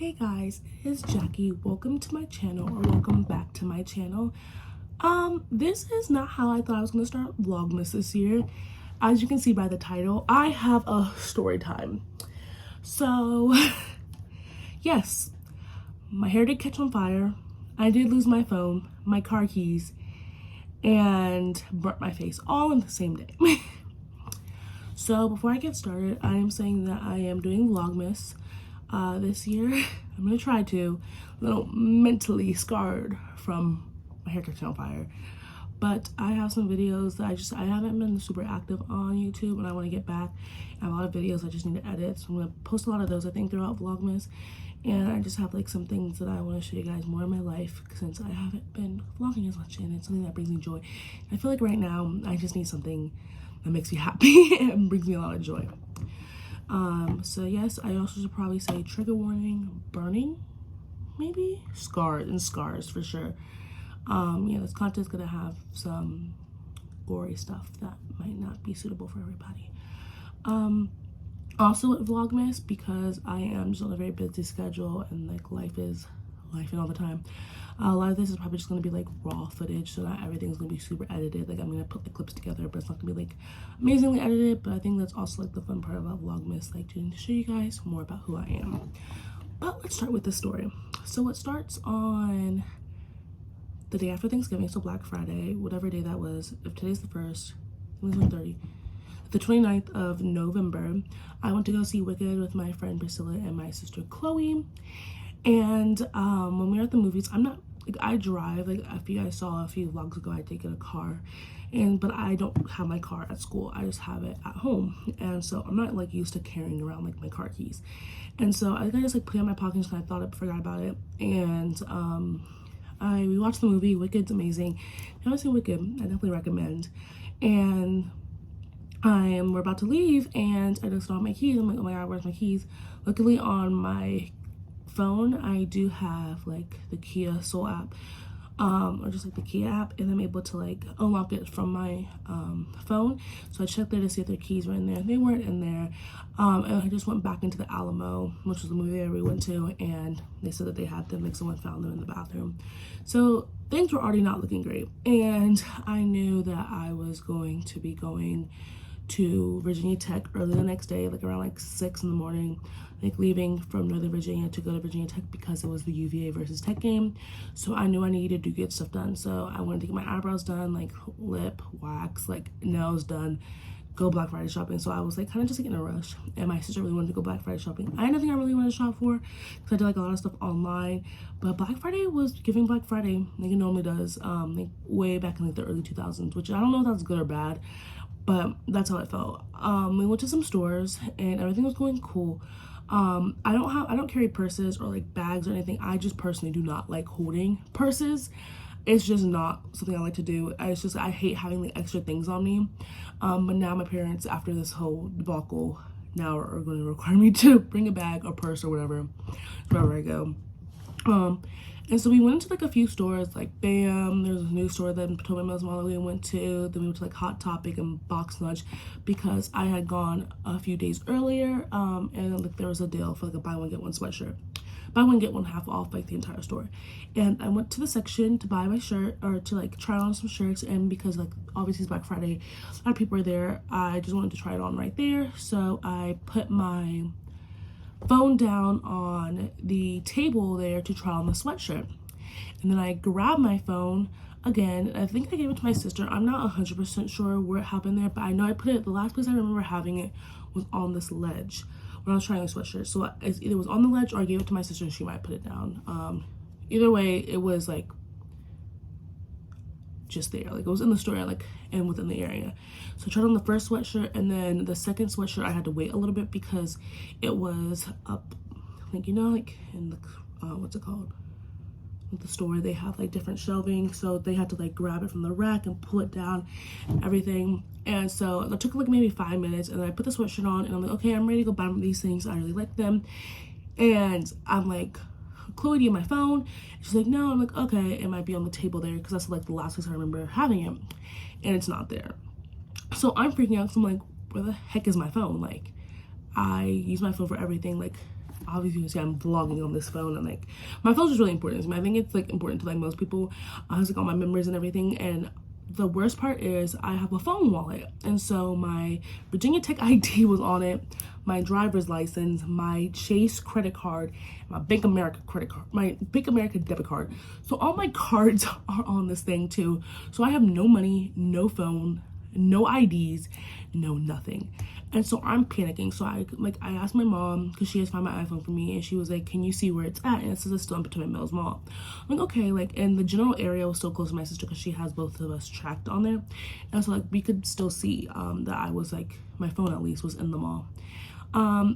Hey guys, it's Jackie. Welcome to my channel, or welcome back to my channel. This is not how I thought I was gonna start Vlogmas this year. As you can see by the title, I have a story time. So yes, my hair did catch on fire. I did lose my phone, my car keys, and burnt my face all in the same day. So before I get started, I am saying that I am doing Vlogmas this year. I'm gonna try to, a little mentally scarred from my hair catching on fire. But I have some videos that I haven't been super active on YouTube, and I want to get back. I have a lot of videos I just need to edit, so I'm gonna post a lot of those I think throughout Vlogmas. And I just have like some things that I want to show you guys more in my life, since I haven't been vlogging as much, and it's something that brings me joy. I feel like right now I just need something that makes me happy and brings me a lot of joy. So yes, I also should probably say trigger warning, burning, maybe scars for sure. Yeah, this content's gonna have some gory stuff that might not be suitable for everybody. Also with Vlogmas, because I am just on a very busy schedule and like life and all the time, a lot of this is probably just gonna be like raw footage, so not everything's gonna be super edited. Like, I'm gonna put the clips together, but it's not gonna be like amazingly edited. But I think that's also like the fun part about Vlogmas, like to show you guys more about who I am. But let's start with the story. So it starts on the day after Thanksgiving, so Black Friday, whatever day that was. If today's the 1st, it was 30. The 29th of November, I went to go see Wicked with my friend Priscilla and my sister Chloe. And when we were at the movies, I drive. Like, if you guys saw a few vlogs ago, I did get a car, but I don't have my car at school. I just have it at home, and so I'm not like used to carrying around like my car keys. And so I just like put it in my pocket, and I forgot about it. And we watched the movie. Wicked's amazing. If you haven't seen Wicked, I definitely recommend. And we're about to leave, and I just saw my keys. I'm like, oh my god, where's my keys? Luckily on my phone I do have like the Kia Soul app, or just like the Kia app, and I'm able to like unlock it from my phone. So I checked there to see if their keys were in there. They weren't in there, and I just went back into the Alamo, which was the movie theater we went to, and they said that they had them, like someone found them in the bathroom. So things were already not looking great, and I knew that I was going to be going to Virginia Tech early the next day, like around like 6 in the morning, like leaving from Northern Virginia to go to Virginia Tech, because it was the UVA versus Tech game. So I knew I needed to get stuff done. So I wanted to get my eyebrows done, like lip wax, like nails done, go Black Friday shopping. So I was like kind of just like in a rush, and my sister really wanted to go Black Friday shopping. I had nothing I really wanted to shop for, because I did like a lot of stuff online, but Black Friday was giving Black Friday like it normally does, like way back in like the early 2000s, which I don't know if that's good or bad, but that's how it felt. We went to some stores and everything was going cool. I don't carry purses or like bags or anything. I just personally do not like holding purses. It's just not something I like to do. I hate having like extra things on me. But now my parents, after this whole debacle, now are going to require me to bring a bag or purse or whatever wherever I go. And so we went into like a few stores, like BAM, there's a new store that Potomac Mills Mall we went to. Then we went to like Hot Topic and Box Lunch, because I had gone a few days earlier, and like there was a deal for like a buy one get one sweatshirt, buy one get one half off, like the entire store. And I went to the section to buy my shirt, or to like try on some shirts, and because like obviously it's Black Friday, a lot of people are there, I just wanted to try it on right there. So I put my phone down on the table there to try on the sweatshirt, and then I grabbed my phone again. I think I gave it to my sister. I'm not 100% sure where it happened there, but I know I put it, the last place I remember having it was on this ledge when I was trying the sweatshirt. So it either was on the ledge, or I gave it to my sister and she might put it down. Either way, it was like just there, like it was in the store, like, and within the area. So I tried on the first sweatshirt, and then the second sweatshirt I had to wait a little bit, because it was up, like, you know, like in the what's it called, at the store they have like different shelving, so they had to like grab it from the rack and pull it down, everything. And so it took like maybe 5 minutes, and then I put the sweatshirt on, and I'm like, okay, I'm ready to go buy these things, I really like them. And I'm like, Chloe, do you have my phone? She's like, no. I'm like, okay, it might be on the table there, because that's like the last place I remember having it, and it's not there. So I'm freaking out, because I'm like, where the heck is my phone? Like, I use my phone for everything. Like, obviously you can see I'm vlogging on this phone, and like my phone's just really important to me. I think it's like important to like most people. I have like all my memories and everything, and the worst part is I have a phone wallet, and so my Virginia Tech ID was on it, my driver's license, my Chase credit card, my Bank America credit card, my Bank America debit card. So all my cards are on this thing too. So I have no money, no phone, no IDs, no nothing. And so I'm panicking. So I asked my mom, because she has found my iPhone for me, and she was like, can you see where it's at? And it says it's still in Potomac Mills Mall. I'm like, okay, like, and the general area was still close to my sister because she has both of us tracked on there. And so like we could still see that I was like, my phone at least was in the mall.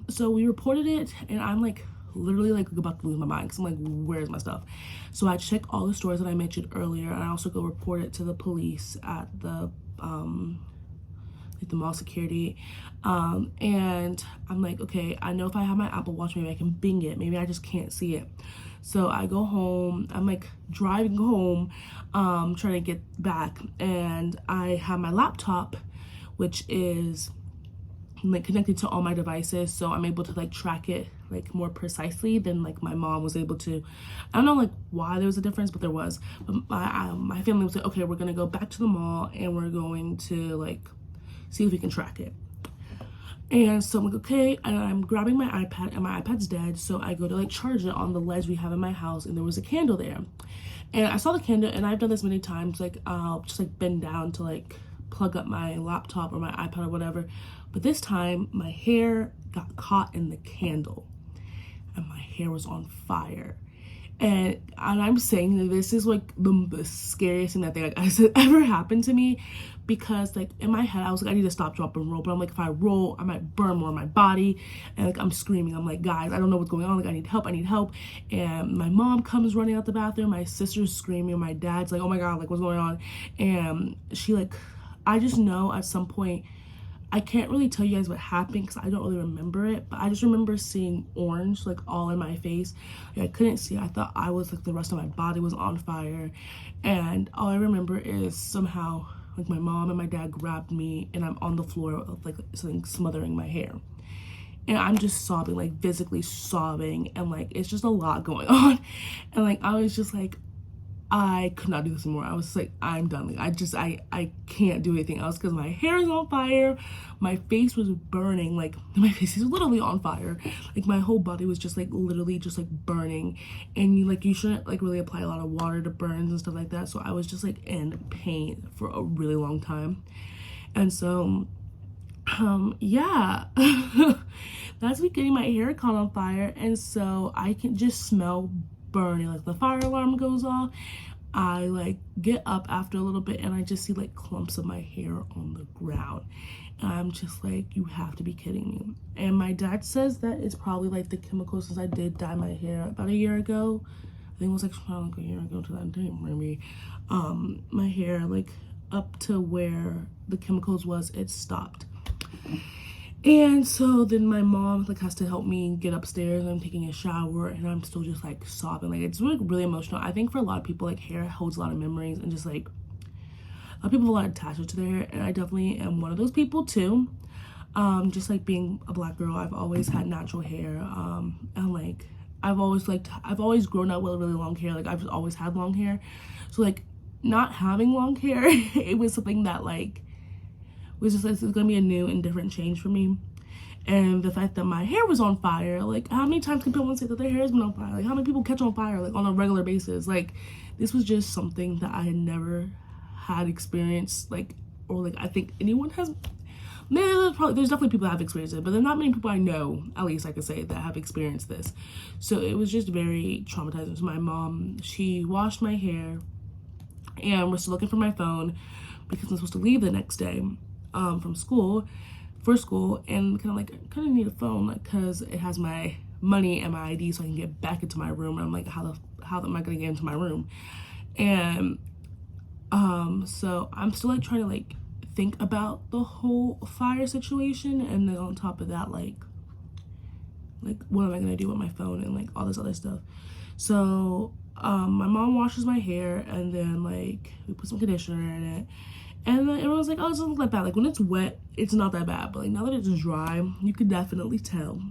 So we reported it, and I'm like literally like about to lose my mind because I'm like, where's my stuff? So I check all the stores that I mentioned earlier, and I also go report it to the police at the mall security. And I'm like, okay, I know if I have my Apple Watch, maybe I can Bing it. Maybe I just can't see it. So I go home. I'm like driving home, trying to get back, and I have my laptop, which is like connected to all my devices, so I'm able to like track it like more precisely than like my mom was able to. I don't know like why there was a difference, but there was. But my family was like, okay, we're gonna go back to the mall and we're going to like see if we can track it. And so I'm like, okay, and I'm grabbing my iPad, and my iPad's dead, so I go to like charge it on the ledge we have in my house, and there was a candle there. And I saw the candle, and I've done this many times, like I'll just like bend down to like plug up my laptop or my iPad or whatever. But this time my hair got caught in the candle, and my hair was on fire. And I'm saying that this is like the scariest thing that has ever happened to me, because like in my head I was like, I need to stop, drop, and roll. But I'm like, if I roll, I might burn more of my body. And like I'm screaming, I'm like, guys, I don't know what's going on. Like I need help, I need help. And my mom comes running out the bathroom. My sister's screaming. My dad's like, oh my God, like what's going on? And she like, I just know at some point, I can't really tell you guys what happened because I don't really remember it, but I just remember seeing orange like all in my face. Like, I couldn't see. I thought I was like, the rest of my body was on fire, and all I remember is somehow like my mom and my dad grabbed me, and I'm on the floor with like something smothering my hair, and I'm just sobbing, like physically sobbing, and like it's just a lot going on. And like I was just like, I could not do this anymore. I was like, I'm done. Like, I can't do anything else because my hair is on fire. My face was burning. Like, my face is literally on fire. Like, my whole body was just like literally just like burning. And you shouldn't like really apply a lot of water to burns and stuff like that. So I was just like in pain for a really long time. And so, yeah, that's me getting my hair caught on fire. And so I can just smell burning. Like the fire alarm goes off. I like get up after a little bit, and I just see like clumps of my hair on the ground, and I'm just like, you have to be kidding me. And my dad says that it's probably like the chemicals, since I did dye my hair about a year ago. I think it was like a year ago to that day, maybe. My hair like up to where the chemicals was, it stopped. And so then my mom like has to help me get upstairs, and I'm taking a shower, and I'm still just like sobbing. Like it's really, really emotional. I think for a lot of people, like hair holds a lot of memories, and just like a lot of people have a lot of attachment to their hair, and I definitely am one of those people too. Just like being a black girl, I've always had natural hair, and like I've always grown up with really long hair. Like I've just always had long hair, so like not having long hair, it was something that like was just like, it's gonna be a new and different change for me. And the fact that my hair was on fire, like how many times can people say that their hair has been on fire? Like how many people catch on fire like on a regular basis? Like this was just something that I had never had experienced, like, or like I think anyone has. There's definitely people that have experienced it, but there's not many people I know, at least I could say, that have experienced this. So it was just very traumatizing. So my mom, she washed my hair, and we're still looking for my phone because I'm supposed to leave the next day from school, for school, and kind of need a phone, like, because it has my money and my ID, so I can get back into my room. And I'm like, how am I gonna get into my room? And so I'm still like trying to like think about the whole fire situation, and then on top of that, like what am I gonna do with my phone and like all this other stuff. So my mom washes my hair, and then like we put some conditioner in it, And then everyone's like, oh, it doesn't look that bad. Like when it's wet, it's not that bad. But like now that it's dry, you could definitely tell.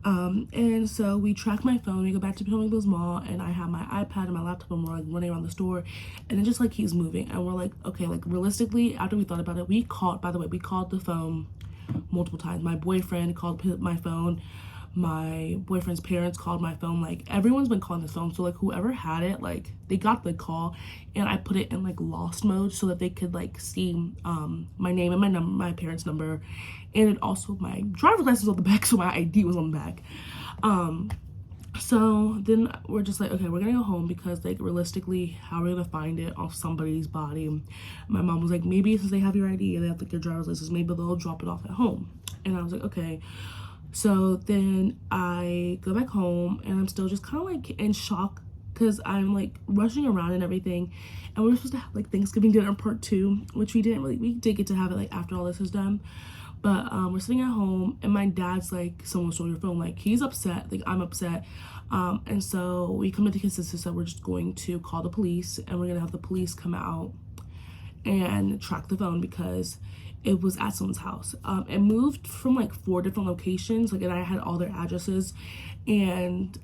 And so we track my phone, we go back to Vlogmas Mall, and I have my iPad and my laptop, and we're like running around the store, and it just like keeps moving. And we're like, okay, like realistically, after we thought about it, we called the phone multiple times. My boyfriend called my phone, my boyfriend's parents called my phone. Like everyone's been calling this phone, so like whoever had it, like they got the call, and I put it in like lost mode so that they could like see my name and my number, my parents' number, and it also my driver's license was on the back, so my ID was on the back. So then we're just like, okay, we're gonna go home because like realistically, how are we gonna find it off somebody's body? My mom was like, maybe since they have your ID and they have like your driver's license, maybe they'll drop it off at home. And I was like, okay. So then I go back home and I'm still just kind of like in shock because I'm like rushing around and everything. And we were supposed to have like Thanksgiving dinner part 2, which we did get to have it like after all this is done. But we're sitting at home and my dad's like, someone stole your phone. Like he's upset, like I'm upset. And so we come into consensus that we're just going to call the police and we're gonna have the police come out and track the phone because it was at someone's house. It moved from like 4 different locations, like, and I had all their addresses, and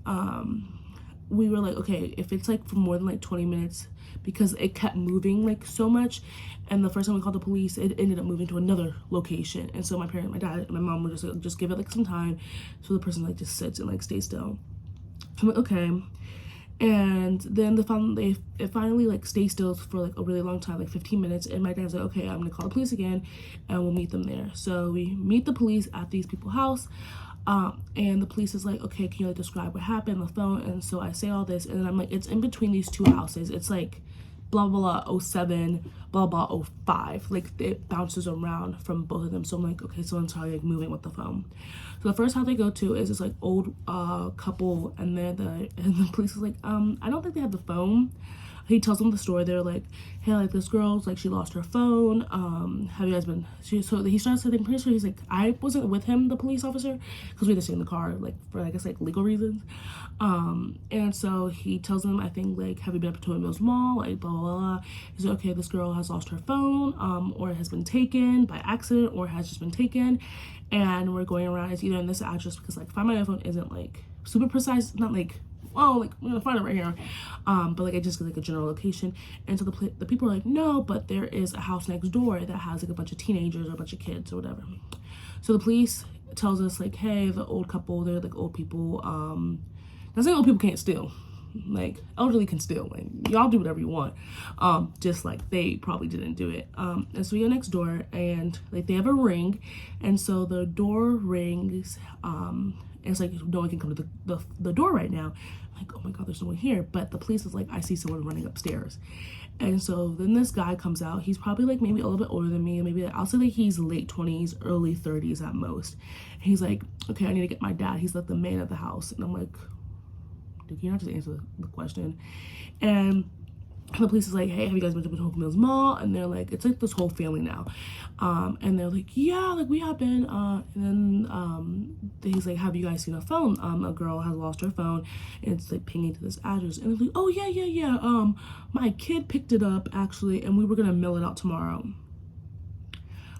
we were like, okay, if it's like for more than like 20 minutes, because it kept moving like so much, and the first time we called the police, it ended up moving to another location, and so my dad, and my mom were just like, just give it like some time, so the person like just sits and like stays still. So I'm like, okay. And then it finally like stays still for like a really long time, like 15 minutes. And my dad's like, okay, I'm gonna call the police again and we'll meet them there. So we meet the police at these people's house. And the police is like, okay, can you like describe what happened on the phone? And so I say all this, and then I'm like, it's in between these 2 houses. It's like blah, blah, blah, 07, blah, blah, 05. Like it bounces around from both of them. So I'm like, okay, someone's probably like moving with the phone. So the first house they go to is this like old couple, and the police is like, I don't think they have the phone. He tells them the story. They're like, hey, like this girl's like, she lost her phone. Have you guys been? So he starts to think, pretty sure he's like, I wasn't with him, the police officer, because we had to stay in the car, like for I guess like legal reasons. And so he tells them, I think like, have you been up to Mills Mall? Like blah blah blah. He's like, okay, this girl has lost her phone, or it has been taken by accident, or has just been taken, and we're going around. It's either in this address because like Find My iPhone isn't like super precise, not like, oh, like we're gonna find it right here, but like it just gives like a general location. And so the people are like, no, but there is a house next door that has like a bunch of teenagers or a bunch of kids or whatever. So the police tells us like, hey, the old couple, they're like old people. Not saying old people can't steal, like elderly can steal, like y'all do whatever you want, just like they probably didn't do it. And so we go next door, and like they have a ring, and so the door rings, and it's like no one can come to the door right now. I'm like, oh my god, there's no one here. But the police is like, I see someone running upstairs. And so then this guy comes out. He's probably like maybe a little bit older than me, maybe I'll say like he's late 20s, early 30s at most. And he's like, okay, I need to get my dad. He's like the man of the house. And I'm like, did you not just answer the question? And the police is like, hey, have you guys been to Mills Mall? And they're like, it's like this whole family now. And they're like, yeah, like we have been. And then he's like, have you guys seen a phone? A girl has lost her phone, and it's like pinging to this address. And they're like, oh yeah. My kid picked it up actually, and we were gonna mail it out tomorrow.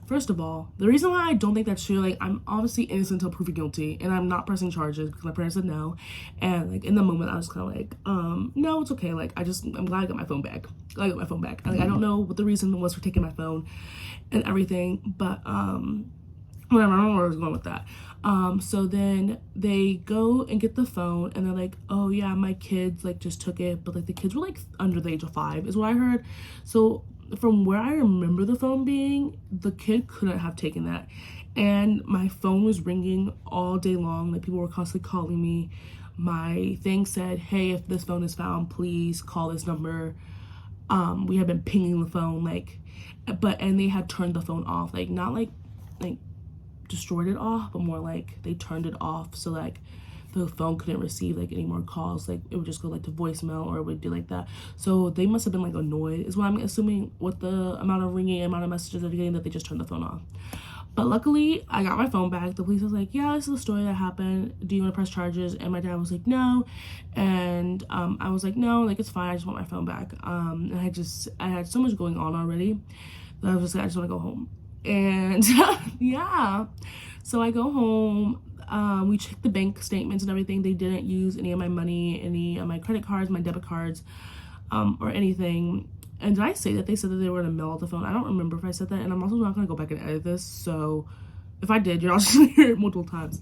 First of all, the reason why I don't think that's true, like I'm obviously innocent until proven guilty, and I'm not pressing charges because my parents said no. And like in the moment I was kind of like, no, it's okay. Like I'm glad I got my phone back. And, like I don't know what the reason was for taking my phone and everything, but whatever, I don't know where I was going with that. So then they go and get the phone, and they're like, oh yeah, my kids like just took it, but like the kids were like under the age of 5 is what I heard. So from where I remember the phone being, the kid couldn't have taken that. And my phone was ringing all day long. Like people were constantly calling me. My thing said, hey, if this phone is found, please call this number. We had been pinging the phone, like, and they had turned the phone off, like not like destroyed it off, but more like they turned it off so like the phone couldn't receive like any more calls. Like it would just go like to voicemail, or it would do like that. So they must have been like annoyed is what I'm assuming, with the amount of ringing, amount of messages they're getting, that they just turned the phone off. But luckily I got my phone back. The police was like, yeah, this is the story that happened, do you want to press charges? And my dad was like, no. And I was like, no, like it's fine, I just want my phone back. And I had so much going on already I was just like, I just want to go home. And yeah, so I go home. We checked the bank statements and everything. They didn't use any of my money, any of my credit cards, my debit cards, or anything. And did I say that they said that they were going to mail out the phone? I don't remember if I said that. And I'm also not going to go back and edit this. So if I did, you're also going to hear it multiple times.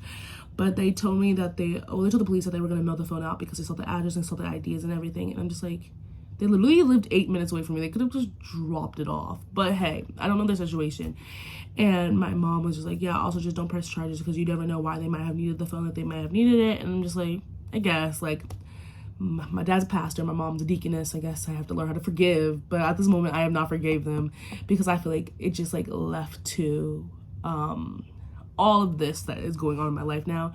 But they told me that they told the police that they were going to mail the phone out because they saw the address and saw the IDs and everything. And I'm just like, they literally lived 8 minutes away from me. They could have just dropped it off. But hey, I don't know their situation. And my mom was just like, yeah, also just don't press charges because you never know why they might have needed the phone, that they might have needed it. And I'm just like, I guess, like, my dad's a pastor, my mom's a deaconess. I guess I have to learn how to forgive. But at this moment, I have not forgave them because I feel like it just, like, left to all of this that is going on in my life now.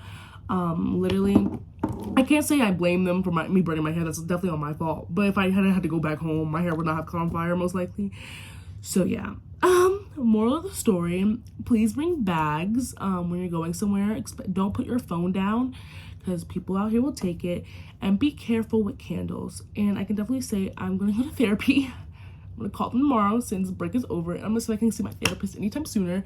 Literally, I can't say I blame them for me burning my hair. That's definitely not my fault. But if I had to go back home, my hair would not have caught on fire, most likely. So, yeah. Moral of the story, please bring bags when you're going somewhere. Don't put your phone down because people out here will take it. And be careful with candles. And I can definitely say I'm going to go to therapy. I'm going to call them tomorrow since break is over. I'm going to see if I can see my therapist anytime sooner.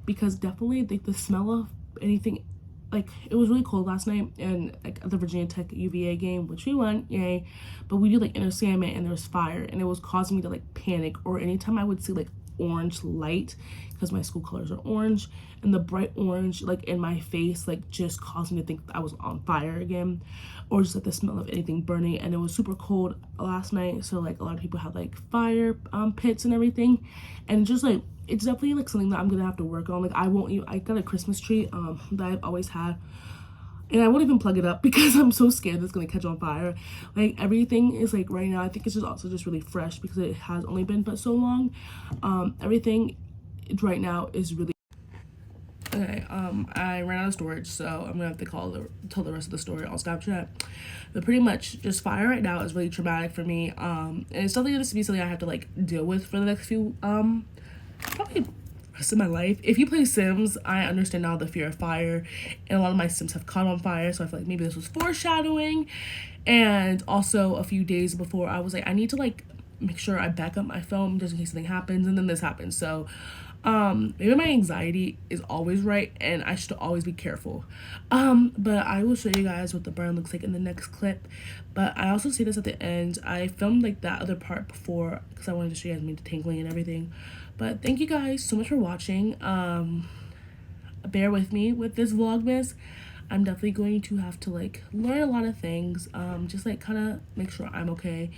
Because definitely the smell of anything, like, it was really cold last night. And like at the virginiatech UVA game, which we won, yay. But we did like inner salmon and there was fire. And it was causing me to like panic. Or anytime I would see like orange light, because my school colors are orange, and the bright orange like in my face like just caused me to think I was on fire again, or just like the smell of anything burning. And it was super cold last night, so like a lot of people had like fire pits and everything, and just like it's definitely like something that I'm gonna have to work on. Like I got a Christmas tree that I've always had, and I won't even plug it up because I'm so scared that it's gonna catch on fire. Like everything is like right now, I think it's just also just really fresh because it has only been but so long. Everything right now is really okay. I ran out of storage, so I'm gonna have to tell the rest of the story on Snapchat. But pretty much just fire right now is really traumatic for me. And it's something that's to be something I have to like deal with for the next few probably rest of my life. If you play Sims, I understand now the fear of fire, and a lot of my Sims have caught on fire, so I feel like maybe this was foreshadowing. And also a few days before, I was like, I need to like make sure I back up my phone just in case something happens, and then this happens. So maybe my anxiety is always right and I should always be careful. But I will show you guys what the burn looks like in the next clip. But I also see this at the end. I filmed like that other part before because I wanted to show you guys me detangling and everything. But thank you guys so much for watching. Bear with me with this Vlogmas. I'm definitely going to have to like learn a lot of things, just like kind of make sure I'm okay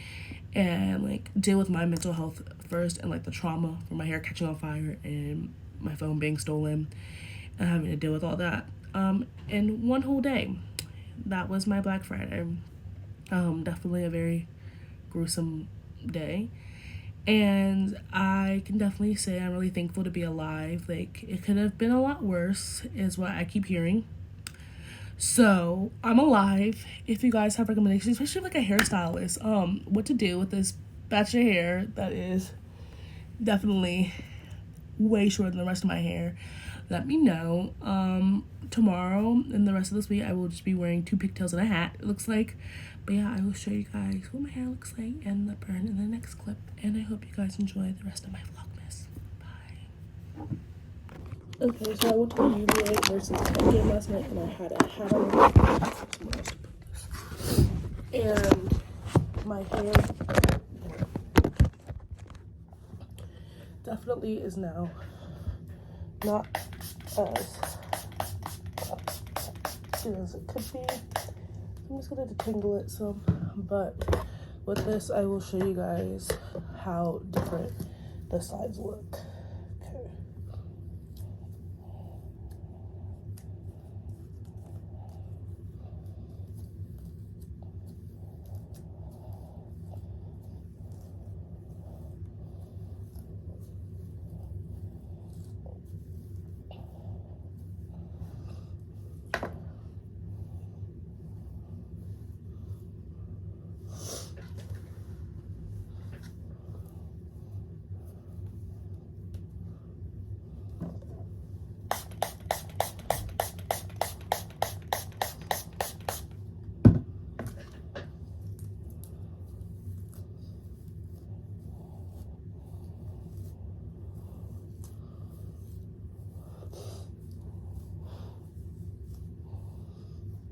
and like deal with my mental health first, and like the trauma from my hair catching on fire and my phone being stolen and having to deal with all that in one whole day. That was my Black Friday. Definitely a very gruesome day, and I can definitely say I'm really thankful to be alive. Like, it could have been a lot worse is what I keep hearing. So I'm alive. If you guys have recommendations, especially like a hairstylist, what to do with this batch of hair that is definitely way shorter than the rest of my hair, let me know. Tomorrow and the rest of this week I will just be wearing 2 pigtails and a hat, it looks like. But yeah, I will show you guys what my hair looks like and the burn in the next clip, and I hope you guys enjoy the rest of my Vlogmas. Bye. Okay, so I went to the UVA versus Tech game last night, and I had a hat on. And my hair definitely is now not as good as it could be. I'm just gonna detangle it some, but with this I will show you guys how different the sides look. Okay.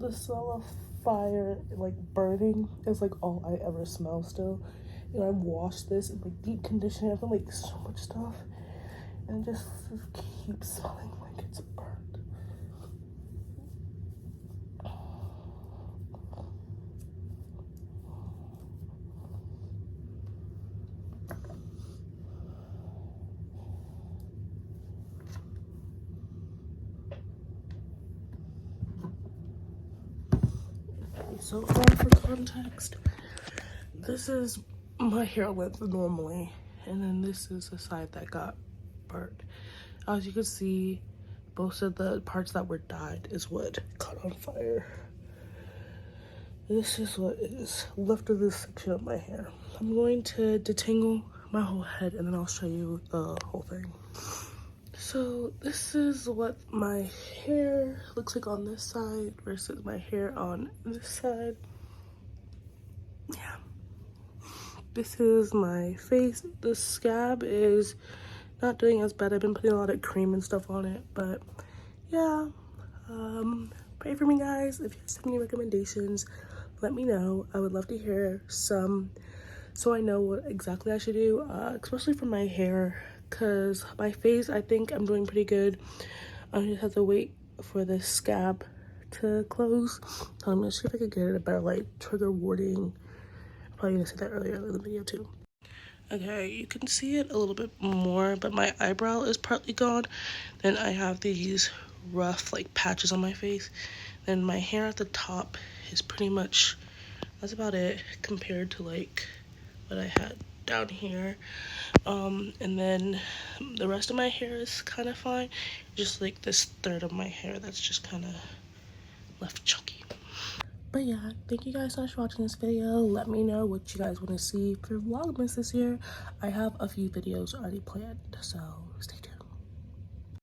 the smell of fire, like burning, is like all I ever smell still. You know, I've washed this in like deep conditioner. I've done like so much stuff, and it just keeps smelling like it's burnt. So for context, this is my hair length normally, and then this is the side that got burnt. As you can see, both of the parts that were dyed is what caught on fire. This is what is left of this section of my hair. I'm going to detangle my whole head and then I'll show you the whole thing. So this is what my hair looks like on this side versus my hair on this side. Yeah. This is my face. The scab is not doing as bad. I've been putting a lot of cream and stuff on it, but yeah. Pray for me, guys. If you guys have any recommendations, let me know. I would love to hear some so I know what exactly I should do, especially for my hair, because my face, I think I'm doing pretty good. I just have to wait for the scab to close. So I'm gonna see if I could get a better like trigger warning. Probably gonna say that earlier in the video too. Okay, you can see it a little bit more, but my eyebrow is partly gone. Then I have these rough like patches on my face. Then my hair at the top is pretty much, that's about it compared to like what I had down here. And then the rest of my hair is kind of fine. Just like this third of my hair that's just kind of left chunky. But yeah, thank you guys so much for watching this video. Let me know what you guys want to see for Vlogmas this year. I have a few videos already planned, so stay tuned.